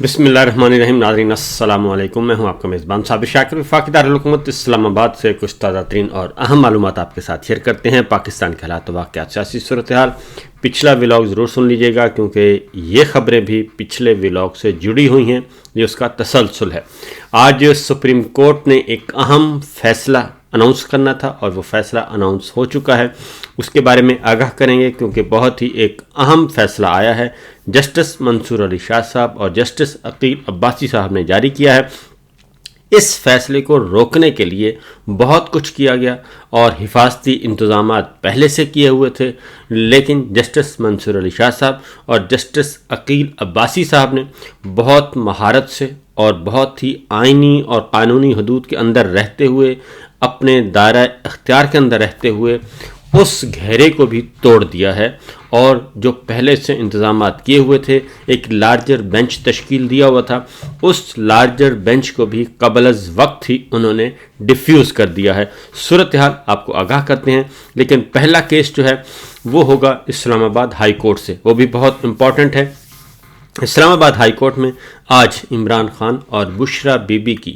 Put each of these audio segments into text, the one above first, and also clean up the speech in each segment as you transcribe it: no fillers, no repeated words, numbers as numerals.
बिस्मिल्लाहिर्रहमानिर्रहीम। नाज़रीन अस्सलाम वालेकुम। मैं हूं आपका मेज़बान साबिर शाकिर। वफाकी दारुल हुकूमत इस्लामाबाद से कुछ ताज़ा तरीन और अहम मालूमात आपके साथ शेयर करते हैं। पाकिस्तान के हालात वाक़यात, सियासी सूरत हाल। पिछला व्लॉग ज़रूर सुन लीजिएगा क्योंकि ये ख़बरें भी पिछले व्लॉग से जुड़ी हुई हैं, ये उसका तसलसल है। आज सुप्रीम कोर्ट ने एक अहम फैसला अनाउंस करना था और वो फैसला अनाउंस हो चुका है, उसके बारे में आगाह करेंगे क्योंकि बहुत ही एक अहम फैसला आया है। जस्टिस मंसूर अली शाह साहब और जस्टिस अकील अब्बासी साहब ने जारी किया है। इस फैसले को रोकने के लिए बहुत कुछ किया गया और हिफाजती इंतजाम पहले से किए हुए थे, लेकिन जस्टिस मंसूर अली शाह साहब और जस्टिस अकील अब्बासी साहब ने बहुत महारत से और बहुत ही आइनी और कानूनी हदूद के अंदर रहते हुए, अपने दायरा इख्तियार के अंदर रहते हुए उस घेरे को भी तोड़ दिया है और जो पहले से इंतजामात किए हुए थे, एक लार्जर बेंच तश्कील दिया हुआ था, उस लार्जर बेंच को भी कबल वक्त ही उन्होंने डिफ्यूज़ कर दिया है। सूरत हाल आपको आगाह करते हैं, लेकिन पहला केस जो है वो होगा इस्लामाबाद हाई कोर्ट से, वो भी बहुत इम्पॉर्टेंट है। इस्लामाबाद हाई कोर्ट में आज इमरान खान और बुशरा बीबी की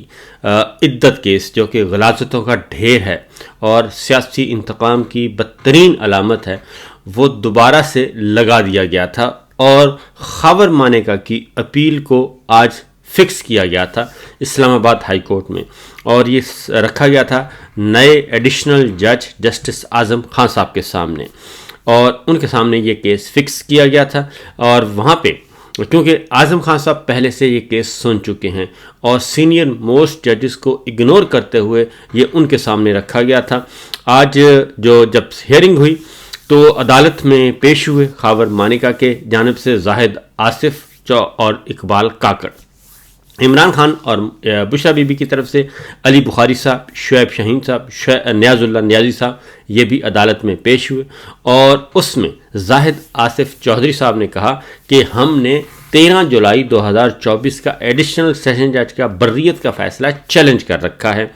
इद्दत केस, जो कि गलाजतों का ढेर है और सियासी इंतकाम की बदतरीन अलामत है, वो दोबारा से लगा दिया गया था और खबर मानेका की अपील को आज फिक्स किया गया था इस्लामाबाद हाई कोर्ट में और ये रखा गया था नए एडिशनल जज जस्टिस आज़म खान साहब के सामने और उनके सामने ये केस फिक्स किया गया था। और वहाँ पे क्योंकि आज़म खान साहब पहले से ये केस सुन चुके हैं और सीनियर मोस्ट जजेस को इग्नोर करते हुए ये उनके सामने रखा गया था। आज जब हियरिंग हुई तो अदालत में पेश हुए खावर मानिका के जानिब से जाहिद आसिफ और इकबाल काकड़, इमरान खान और बुशरा बीबी की तरफ से अली बुखारी साहब, शुएब शाहीन साहब, नियाजुल्लाह नियाजी साहब, ये भी अदालत में पेश हुए और उसमें जाहिद आसिफ चौधरी साहब ने कहा कि हमने 13 जुलाई 2024 का एडिशनल सेशन जज का बर्रियत का फ़ैसला चैलेंज कर रखा है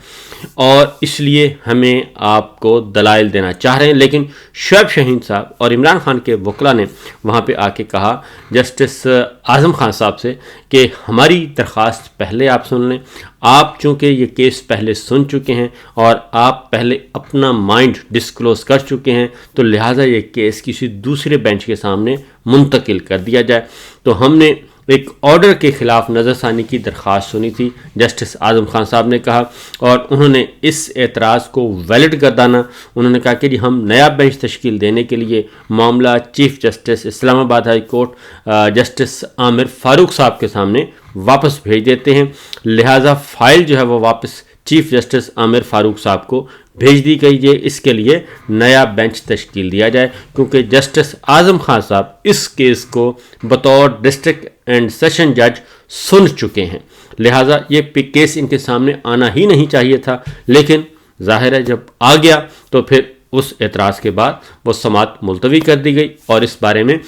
और इसलिए हमें आपको दलाइल देना चाह रहे हैं। लेकिन शुएब शाहीन साहब और इमरान खान के वकला ने वहाँ पे आके कहा जस्टिस आज़म खान साहब से कि हमारी दरख्वास्त पहले आप सुन लें, आप चूँकि ये केस पहले सुन चुके हैं और आप पहले अपना माइंड डिस्क्लोज़ कर चुके हैं, तो लिहाजा ये केस किसी दूसरे बेंच के सामने मुंतकिल कर दिया जाए। तो हमने एक ऑर्डर के ख़िलाफ़ नज़रसानी की दरख्वास्त सुनी थी, जस्टिस आज़म खान साहब ने कहा, और उन्होंने इस एतराज़ को वैलिड गर्दाना। उन्होंने कहा कि जी हम नया बेंच तश्कील देने के लिए मामला chief justice Islamabad high court justice Aamir Farooq साहब के सामने वापस भेज देते हैं, लिहाजा फ़ाइल जो है वो वापस चीफ़ जस्टिस आमिर फ़ारूक साहब को भेज दी गई है। इसके लिए नया बेंच तश्कील दिया जाए क्योंकि जस्टिस आज़म खान साहब इस केस को बतौर डिस्ट्रिक्ट एंड सेशन जज सुन चुके हैं, लिहाजा ये केस इनके सामने आना ही नहीं चाहिए था। लेकिन जाहिर है जब आ गया तो फिर उस एतराज़ के बाद वो समाअत मुलतवी कर दी गई और इस बारे में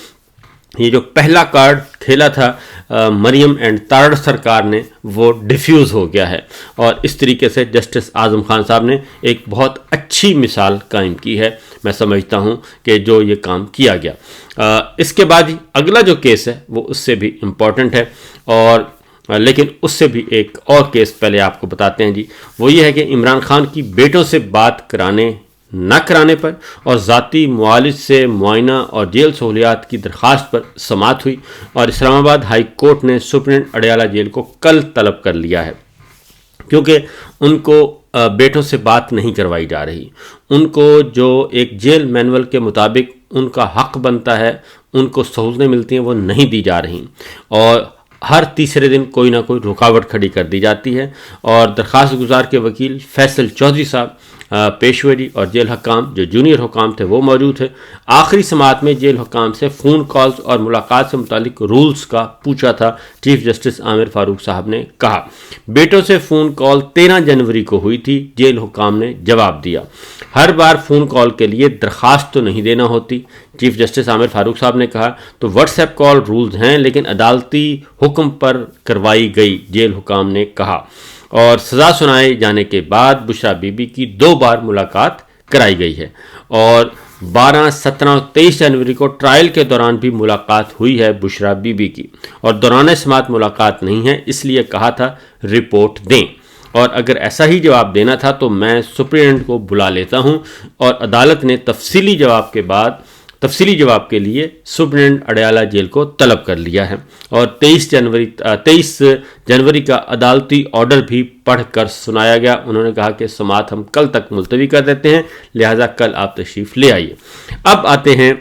ये जो पहला कार्ड खेला था मरियम एंड तारड़ सरकार ने, वो डिफ्यूज़ हो गया है और इस तरीके से जस्टिस आज़म खान साहब ने एक बहुत अच्छी मिसाल कायम की है। मैं समझता हूँ कि जो ये काम किया गया। इसके बाद ही अगला जो केस है वो उससे भी इम्पॉर्टेंट है और लेकिन उससे भी एक और केस पहले आपको बताते हैं जी। वो ये है कि इमरान खान की बेटों से बात न कराने पर और ज़ाती मुआलिज से मुआयना और जेल सहूलियात की दरख्वास्त पर समाअत हुई और इस्लामाबाद हाई कोर्ट ने सुप्रीटेंडेंट अडयाला जेल को कल तलब कर लिया है क्योंकि उनको बेटों से बात नहीं करवाई जा रही। उनको जो एक जेल मैनुअल के मुताबिक उनका हक़ बनता है, उनको सहूलतें मिलती हैं, वो नहीं दी जा रही और हर तीसरे दिन कोई ना कोई रुकावट खड़ी कर दी जाती है। और दरख्वास्त गुजार के वकील फैसल चौधरी साहब पेश हुए जी और जेल हकाम जो जूनियर हुकाम थे वो मौजूद थे। आखिरी समाअत में जेल हुकाम से फ़ोन कॉल्स और मुलाकात से मुतालिक रूल्स का पूछा था। चीफ़ जस्टिस आमिर फ़ारूक साहब ने कहा बेटों से फ़ोन कॉल 13 जनवरी को हुई थी, जेल हुकाम ने जवाब दिया। हर बार फ़ोन कॉल के लिए दरख्वास्त तो नहीं देना होती। चीफ़ जस्टिस आमिर फ़ारूक साहब ने कहा तो व्हाट्सएप कॉल रूल्स हैं लेकिन अदालती हुक्म पर करवाई गई, जेल हुकाम ने कहा। और सज़ा सुनाए जाने के बाद बुशरा बीबी की 2 बार मुलाकात कराई गई है और 12, 17 और 23 जनवरी को ट्रायल के दौरान भी मुलाकात हुई है बुशरा बीबी की, और दौरान समाअत मुलाकात नहीं है, इसलिए कहा था रिपोर्ट दें, और अगर ऐसा ही जवाब देना था तो मैं सुप्रीटेंडेंट को बुला लेता हूं। और अदालत ने तफसीली जवाब के लिए सुप्रीटेंडेंट अडयाला जेल को तलब कर लिया है, और 23 जनवरी का अदालती ऑर्डर भी पढ़कर सुनाया गया। उन्होंने कहा कि समाअत हम कल तक मुलतवी कर देते हैं, लिहाजा कल आप तशरीफ़ ले आइए। अब आते हैं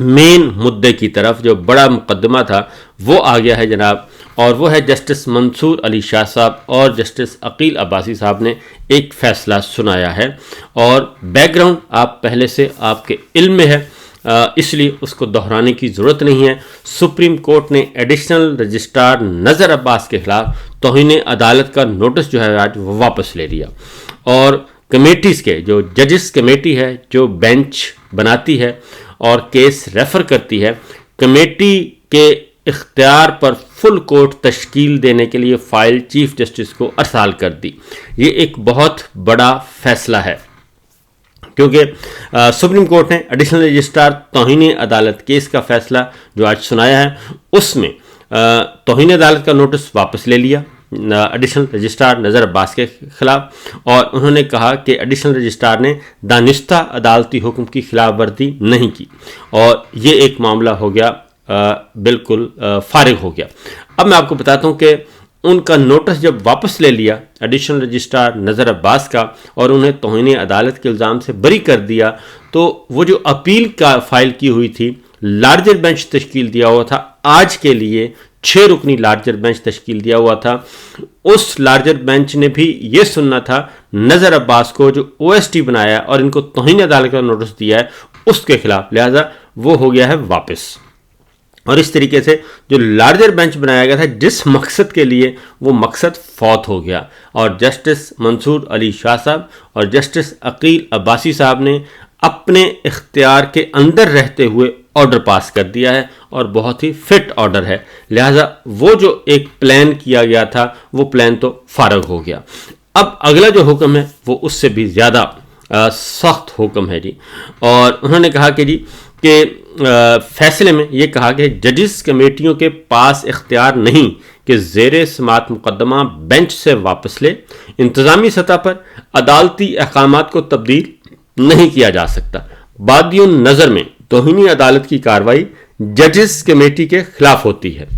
मेन मुद्दे की तरफ। जो बड़ा मुकदमा था वो आ गया है जनाब, और वो है जस्टिस मंसूर अली शाह साहब और जस्टिस अकील अब्बासी साहब ने एक फ़ैसला सुनाया है, और बैकग्राउंड आप पहले से आपके इल्म में है, इसलिए उसको दोहराने की ज़रूरत नहीं है। सुप्रीम कोर्ट ने एडिशनल रजिस्ट्रार नज़र अब्बास के खिलाफ तौहीन अदालत का नोटिस जो है आज वापस ले लिया, और कमेटीज़ के जो जजेस कमेटी है जो बेंच बनाती है और केस रेफ़र करती है, कमेटी के इख्तियार पर फुल कोर्ट तश्कील देने के लिए फ़ाइल चीफ जस्टिस को अरसाल कर दी। ये एक बहुत बड़ा फ़ैसला है, क्योंकि सुप्रीम कोर्ट ने एडिशनल रजिस्ट्रार तौहीन अदालत केस का फ़ैसला जो आज सुनाया है उसमें तौहीन अदालत का नोटिस वापस ले लिया एडिशनल रजिस्ट्रार नज़र अब्बास के ख़िलाफ़, और उन्होंने कहा कि एडिशनल रजिस्ट्रार ने दानिस्ता अदालती हुक्म की खिलाफ वर्जी नहीं की, और ये एक मामला हो गया बिल्कुल फारिग हो गया। अब मैं आपको बताता हूँ कि उनका नोटिस जब वापस ले लिया एडिशनल रजिस्ट्रार नज़र अब्बास का, और उन्हें तौहीन अदालत के इल्ज़ाम से बरी कर दिया, तो वो जो अपील का फाइल की हुई थी, लार्जर बेंच तश्कील दिया हुआ था आज के लिए, 6 रुकनी लार्जर बेंच तश्कील दिया हुआ था, उस लार्जर बेंच ने भी ये सुनना था नज़र अब्बास को जो OST बनाया और इनको तौहीन अदालत का नोटिस दिया है उसके खिलाफ, लिहाजा वो हो गया है वापस। और इस तरीके से जो लार्जर बेंच बनाया गया था जिस मकसद के लिए, वो मकसद फौत हो गया, और जस्टिस मंसूर अली शाह साहब और जस्टिस अकील अब्बासी साहब ने अपने इख्तियार के अंदर रहते हुए ऑर्डर पास कर दिया है, और बहुत ही फिट ऑर्डर है, लिहाजा वो जो एक प्लान किया गया था वो प्लान तो फारग हो गया। अब अगला जो हुक्म है वो उससे भी ज़्यादा सख्त हुक्म है जी, और उन्होंने कहा कि जी कि फैसले में ये कहा कि जजेस कमेटियों के पास इख्तियार नहीं कि ज़ेरे समाअत मुकदमा बेंच से वापस ले, इंतज़ामी सतह पर अदालती अहकामात को तब्दील नहीं किया जा सकता। बादियुन नज़र में तौहीनी अदालत की कार्रवाई जजेस कमेटी के खिलाफ होती है,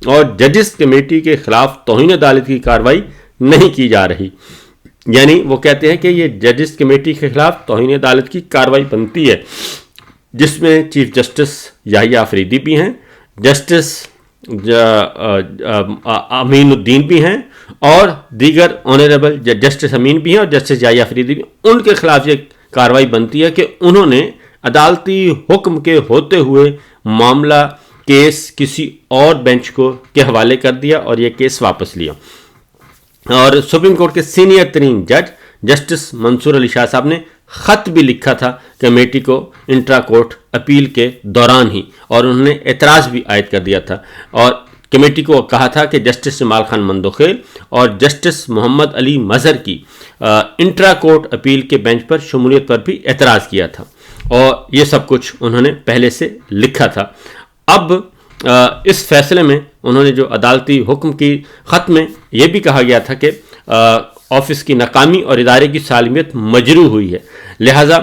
और जजेस कमेटी के खिलाफ तौहीन अदालत की कार्रवाई नहीं की जा रही, यानी वो कहते हैं कि ये जजेस कमेटी के खिलाफ तौहीन अदालत की कार्रवाई बनती है, जिसमें चीफ जस्टिस याहिया अफरीदी भी हैं, जस्टिस अमीनुद्दीन भी हैं, और दीगर ऑनरेबल जस्टिस अमीन भी हैं और जस्टिस याहिया अफरीदी भी। उनके खिलाफ ये कार्रवाई बनती है कि उन्होंने अदालती हुक्म के होते हुए मामला केस किसी और बेंच के हवाले कर दिया और ये केस वापस लिया। और सुप्रीम कोर्ट के सीनियर तरीन जज जस्टिस मंसूर अली शाह साहब ने ख़त भी लिखा था कमेटी को इंट्रा कोर्ट अपील के दौरान ही, और उन्होंने एतराज़ भी आयद कर दिया था, और कमेटी को कहा था कि जस्टिस जमाल खान मंदोखेल और जस्टिस मोहम्मद अली मजहर की इंट्रा कोर्ट अपील के बेंच पर शमूलियत पर भी एतराज़ किया था, और ये सब कुछ उन्होंने पहले से लिखा था। अब इस फैसले में उन्होंने जो अदालती हुक्म की ख़त में यह भी कहा गया था कि ऑफिस की नाकामी और इदारे की सालमियत मजरू हुई है, लिहाजा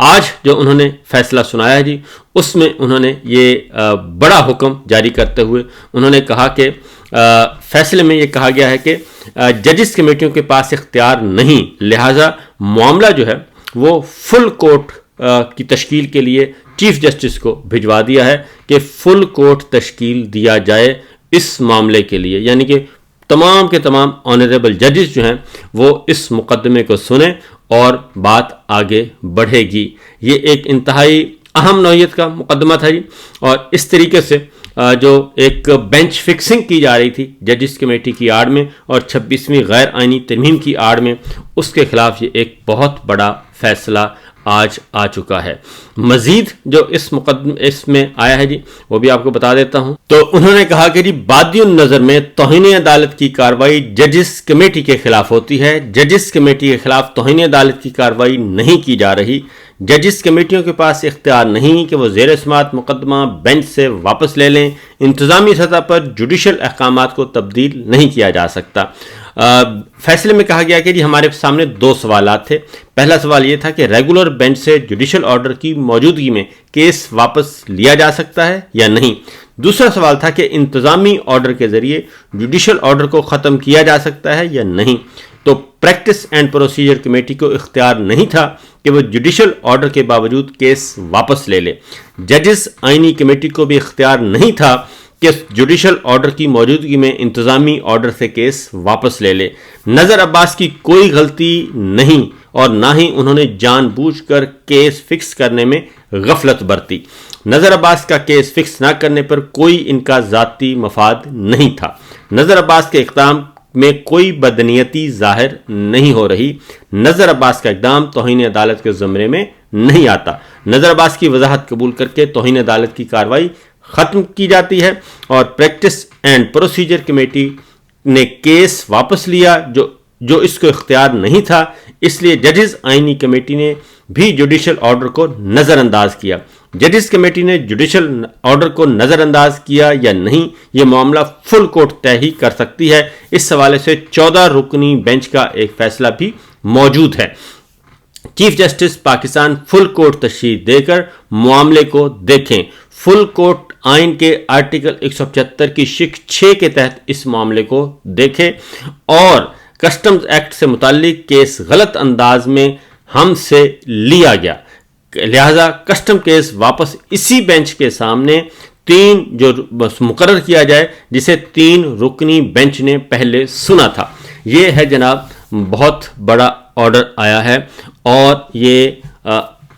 आज जो उन्होंने फैसला सुनाया है जी, उसमें उन्होंने ये बड़ा हुक्म जारी करते हुए उन्होंने कहा कि फैसले में ये कहा गया है कि जजेस कमेटियों के पास इख्तियार नहीं, लिहाजा मामला जो है वो फुल कोर्ट की तश्कील के लिए चीफ जस्टिस को भिजवा दिया है कि फुल कोर्ट तश्कील दिया जाए इस मामले के लिए, यानी कि तमाम के तमाम ऑनरेबल जजेस जो हैं वो इस मुकदमे को सुने और बात आगे बढ़ेगी। ये एक इंतहाई अहम नौइयत का मुकदमा था जी, और इस तरीके से जो एक बेंच फिक्सिंग की जा रही थी जजेस कमेटी की आड़ में और 26वीं गैर आइनी तरमीम की आड़ में, उसके खिलाफ ये एक बहुत बड़ा फैसला आज आ चुका है। मजीद जो इस मुकदमे इसमें आया है जी वो भी आपको बता देता हूं। तो उन्होंने कहा कि जी बादियुन नज़र में तौहीन अदालत की कार्रवाई जजेस कमेटी के खिलाफ होती है, जजेस कमेटी के खिलाफ तौहीन अदालत की कार्रवाई नहीं की जा रही, ججز کمیٹیوں کے پاس اختیار نہیں کہ وہ زیر سماعت مقدمہ بینچ سے واپس لے لیں. انتظامی سطح پر جوڈیشل احکامات کو تبدیل نہیں کیا جا سکتا. فیصلے میں کہا گیا کہ جی ہمارے سامنے دو سوالات تھے. پہلا سوال یہ تھا کہ ریگولر بینچ سے جوڈیشل آرڈر کی موجودگی میں کیس واپس لیا جا سکتا ہے یا نہیں. دوسرا سوال تھا کہ انتظامی آرڈر کے ذریعے جوڈیشل آرڈر کو ختم کیا جا سکتا ہے یا نہیں. تو پریکٹس اینڈ پروسیجر کمیٹی کو اختیار نہیں تھا کہ وہ جوڈیشل آرڈر کے باوجود کیس واپس لے لے. ججز آئینی کمیٹی کو بھی اختیار نہیں تھا کہ جوڈیشل آرڈر کی موجودگی میں انتظامی آرڈر سے کیس واپس لے لے. نذر عباس کی کوئی غلطی نہیں اور نہ ہی انہوں نے جان بوجھ کر کیس فکس کرنے میں غفلت برتی. نذر عباس کا کیس فکس نہ کرنے پر کوئی ان کا ذاتی مفاد نہیں تھا. نذر عباس کے اقدام میں کوئی بدنیتی ظاہر نہیں ہو رہی. نذر عباس کا اقدام توہین عدالت کے زمرے میں نہیں آتا. نذر عباس کی وضاحت قبول کر کے توہین عدالت کی کارروائی ختم کی جاتی ہے اور پریکٹس اینڈ پروسیجر کمیٹی نے کیس واپس لیا جو اس کو اختیار نہیں تھا. اس لیے ججز آئینی کمیٹی نے بھی جوڈیشل آرڈر کو نظر انداز کیا. ججز کمیٹی نے جوڈیشل آرڈر کو نظر انداز کیا یا نہیں یہ معاملہ فل کورٹ طے ہی کر سکتی ہے. اس حوالے سے 14 رکنی بینچ کا ایک فیصلہ بھی موجود ہے. Chief justice Pakistan full court تشریح دے کر معاملے کو دیکھیں. فل کورٹ آئین کے آرٹیکل 175 کی شق 6 کے تحت اس معاملے کو دیکھیں اور کسٹمز ایکٹ سے متعلق کیس غلط انداز میں ہم سے لیا گیا، لہذا کسٹم کیس واپس اسی بینچ کے سامنے 3 جو مقرر کیا جائے جسے 3 رکنی بینچ نے پہلے سنا تھا. یہ ہے جناب بہت بڑا آرڈر آیا ہے اور یہ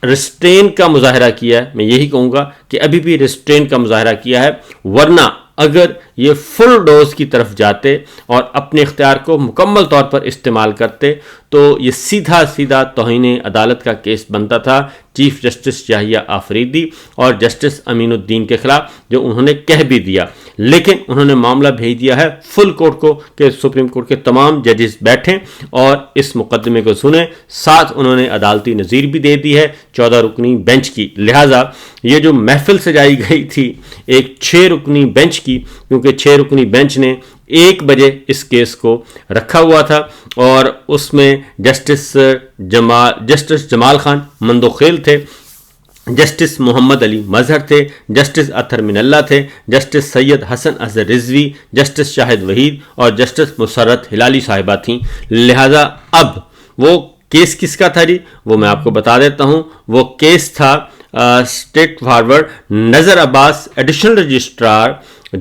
ریسٹرین کا مظاہرہ کیا ہے. میں یہی کہوں گا کہ ابھی بھی ریسٹرین کا مظاہرہ کیا ہے، ورنہ اگر یہ فل ڈوز کی طرف جاتے اور اپنے اختیار کو مکمل طور پر استعمال کرتے تو یہ سیدھا توہین عدالت کا کیس بنتا تھا چیف جسٹس یحییٰ آفریدی اور جسٹس امین الدین کے خلاف، جو انہوں نے کہہ بھی دیا. لیکن انہوں نے معاملہ بھیج دیا ہے فل کورٹ کو کہ سپریم کورٹ کے تمام ججز بیٹھیں اور اس مقدمے کو سنیں. ساتھ انہوں نے عدالتی نظیر بھی دے دی ہے 14 رکنی بینچ کی. لہٰذا یہ جو محفل سجائی گئی تھی ایک 6 رکنی بینچ کی، کیونکہ 6 رکنی بینچ نے 1 بجے اس کیس کو رکھا ہوا تھا اور اس میں جسٹس جمال خان مندوخیل تھے، جسٹس محمد علی مظہر تھے، جسٹس اطہر من اللہ تھے، جسٹس سید حسن اظہر رضوی، جسٹس شاہد وحید اور جسٹس مسرت ہلالی صاحبہ تھیں. لہٰذا اب وہ کیس کس کا تھا جی وہ میں آپ کو بتا دیتا ہوں. وہ کیس تھا اسٹیٹ فارورڈ نذر عباس ایڈیشنل رجسٹرار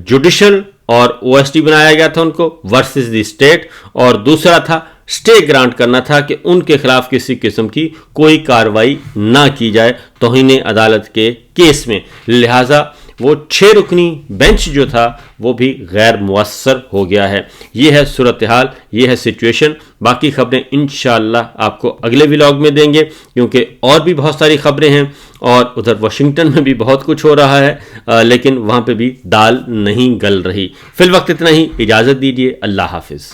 جوڈیشل اور OSD بنایا گیا تھا ان کو ورسز دی اسٹیٹ، اور دوسرا تھا اسٹے گرانٹ کرنا تھا کہ ان کے خلاف کسی قسم کی کوئی کارروائی نہ کی جائے توہین عدالت کے کیس میں. لہٰذا وہ 6 رکنی بینچ جو تھا وہ بھی غیر مؤثر ہو گیا ہے. یہ ہے صورتحال، یہ ہے سچویشن. باقی خبریں انشاءاللہ آپ کو اگلے ولاگ میں دیں گے کیونکہ اور بھی بہت ساری خبریں ہیں اور ادھر واشنگٹن میں بھی بہت کچھ ہو رہا ہے، لیکن وہاں پہ بھی دال نہیں گل رہی. فی الوقت اتنا ہی، اجازت دیجیے، اللہ حافظ.